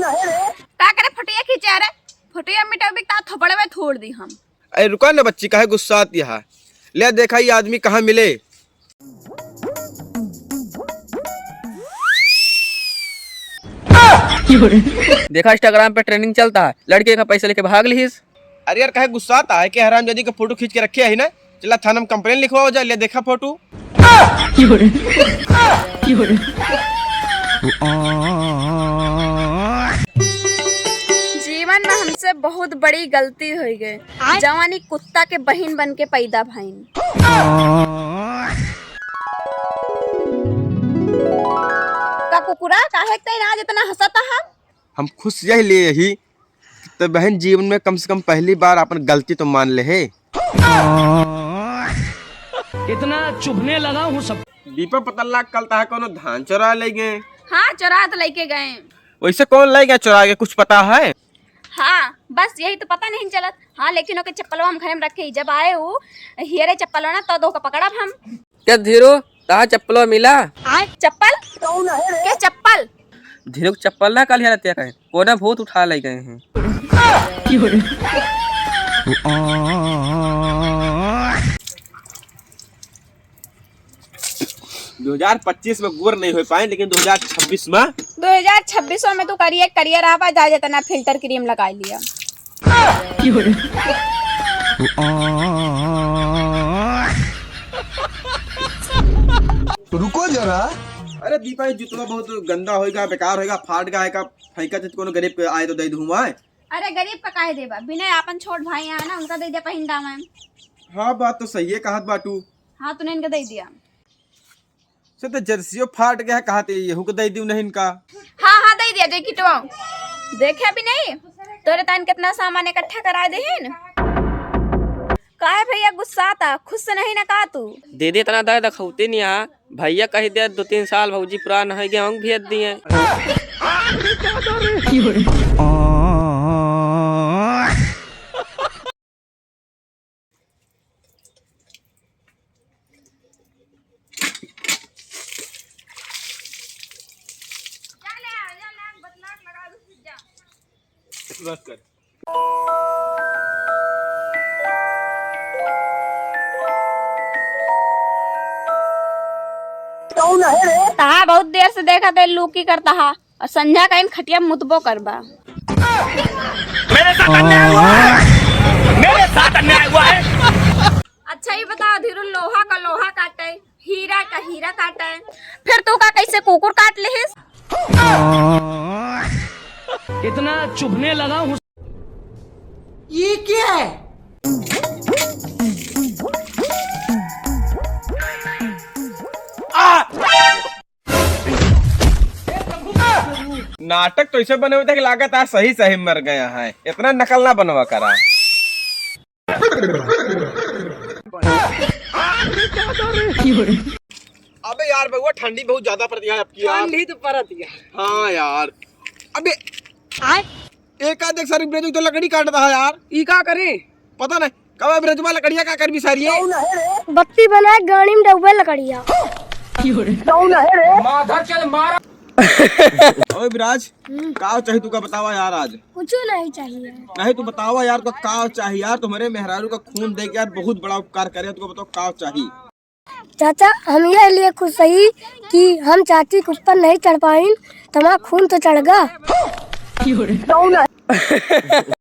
का करे फटिया खींचा रे फटिया मिटा बिकता थपड़े में छोड़ दी हम। अरे रुका ना बच्ची, काहे गुस्सा आती है? ले देखा ये आदमी कहाँ मिले। देखा इंस्टाग्राम पे ट्रेंडिंग चलता है, लड़के का पैसा लेके भाग लीस। अरे यार काहे गुस्सा आता है कि हरामजादी का फोटो खींच के रखे है ना। चला थाना में कंप्लेन लिखवाओ जा। ले देखा फोटो। जीवन में हमसे बहुत बड़ी गलती हो गई। जवानी कुत्ता के बहन बन के पैदा भाईन। का कुकुरा काहे तैन आज इतना हंसता हम खुश यही ले यही तो बहन जीवन में कम से कम पहली बार अपन गलती तो मान ले है। इतना चुभने लगा हूँ सब। दीपक पतल्ला कल ता कोनो धान चुरा ले गए। हाँ चुरा तो लेके गए। वैसे कौन ले गया चुरा के, कुछ पता है? हाँ बस यही तो पता नहीं चलत। हाँ लेकिन ओके चप्पलवा हम घर में रखे। जब आए वो हियरे चप्पल ना तो दो का पकड़ा हम। क्या धीरो ता चप्पल मिला? चप्पल क्या चप्पल? धीरो चप्पल ना कल रहते कहे कोना भूत उठा ले गए हैं। 2025 में गोर नहीं हो पाए, लेकिन 2026 में 2026 में तो करिए करियर आवा जा जना फिल्टर क्रीम लगा लिया। रुको जरा। अरे दीपा जुतवा बहुत गंदा होएगा, बेकार होएगा, फाट गया का फेंका तो कोनो गरीब पे आए तो दे दूं मैं। अरे गरीब का काहे देबा, बिना अपन छोट भाई है ना उनका दे दे पहिंदा में। हाँ बात तो सही है, कहत बाटू। हाँ तूने इनका दे दिया। से तो जर्सियो फाट गया, कहते यहू को दे दूं नहीं इनका। हाँ हाँ दे दिया जैकेटवा। देखे भी नहीं तोरे तान कितना सामान इकट्ठा करा देहिन। काहे भैया गुस्सा आता, खुश से नहीं ना का तू? दे दे इतना दर्द खौते नहीं आ भैया कही दे 2-3 साल भौजी पुरान है गए हम भेज दिए। बस कर। तहा बहुत देर से देखा थे लूकी करता हा और संध्या का इन खटिया मुतबो करबा। मेरे साथ अन्याय हुआ है। मेरे साथ अन्याय हुआ है। अच्छा ही बता धीरू, लोहा का लोहा काटे, हीरा का हीरा काटे, फिर तू का कैसे कुकुर काट लेहिस? इतना चुभने लगा हूँ। ये क्या है? नाटक तो ऐसे बने हुए थे कि लागत आज सही सही मर गया है। इतना नकल ना बनवा करा। अबे यार बउआ ठंडी बहुत ज्यादा पड़ती है आपकी यार। ठंडी तो पड़ती है। हाँ यार। अबे एक आध एक सारी ब्रेज तो लकड़ी काटता है यार। ई का करे? पता नहीं कब ब्रेजवा लकड़िया का कर भी सारी है। बत्ती बनाए गाड़ी में डब्बे लकड़िया। माधर चल मारा। ओए विराज का चाहिए तू का बतावा यार आज। कुछ नहीं चाहिए। नहीं तू बतावा यार को का चाहिए यार। तुम्हारे मेहरारू का खून दे के यार बहुत बड़ा उपकार करे। तुमको बताओ का चाहिए। चाचा हम ये लिए खुश सही कि हम चाची के ऊपर नहीं चढ़ पाई, तुम्हारा खून तो चढ़ गया।